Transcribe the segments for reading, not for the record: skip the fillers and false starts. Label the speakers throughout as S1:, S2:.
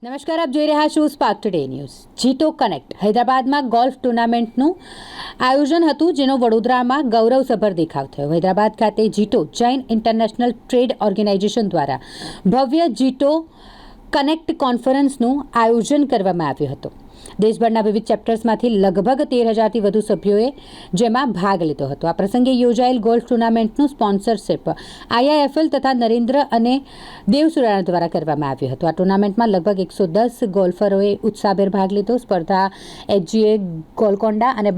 S1: નમસ્કાર, આપ જોઈ રહ્યા છો સ્પાર્ક ટુડે ન્યૂઝ. જીતો કનેક્ટ હૈદરાબાદમાં ગોલ્ફ ટુર્નામેન્ટનું આયોજન હતું, જેનો વડોદરામાં ગૌરવસભર દેખાવ થયો. હૈદરાબાદ ખાતે જીતો જૈન ઇન્ટરનેશનલ ટ્રેડ ઓર્ગેનાઇઝેશન દ્વારા ભવ્ય જીતો કનેક્ટ કોન્ફરન્સનું આયોજન કરવામાં આવ્યું હતું. દેશભરના વિવિધ ચેપ્ટર્સમાંથી લગભગ 13,000થી વધુ સભ્યોએ જેમાં ભાગ લીધો હતો. આ પ્રસંગે યોજાયેલ ગોલ્ફ ટુર્નામેન્ટનું સ્પોન્સરશિપ IIFL તથા નરેન્દ્ર અને દેવ સુરાણા દ્વારા કરવામાં આવ્યું હતું. આ ટુર્નામેન્ટમાં લગભગ 110 ગોલ્ફરોએ ઉત્સાહભેર ભાગ લીધો. સ્પર્ધા HGA ગોલકોન્ડા અને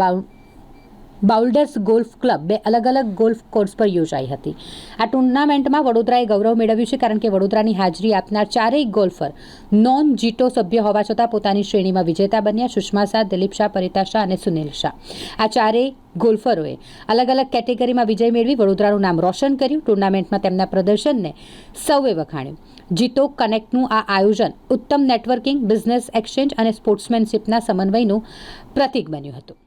S1: બાઉલ્ડર્સ ગોલ્ફ ક્લબ બે અલગ અલગ ગોલ્ફ કોર્સ પર યોજાઈ હતી. આ ટુર્નામેન્ટમાં વડોદરાએ ગૌરવ મેળવ્યું છે, કારણ કે વડોદરાની હાજરી આપનાર ચારેય ગોલ્ફર નોન જીતો સભ્ય હોવા છતાં પોતાની શ્રેણીમાં વિજેતા બન્યા. સુષ્મા શાહ, દિલીપ શાહ, પરિતા શાહ અને સુનિલ શાહ, આ ચારેય ગોલ્ફરોએ અલગ અલગ કેટેગરીમાં વિજય મેળવી વડોદરાનું નામ રોશન કર્યું. ટુર્નામેન્ટમાં તેમના પ્રદર્શનને સૌએ વખાણ્યું. જીતો કનેક્ટનું આ આયોજન ઉત્તમ નેટવર્કિંગ, બિઝનેસ એક્સચેન્જ અને સ્પોર્ટ્સમેનશિપના સમન્વયનું પ્રતીક બન્યું હતું.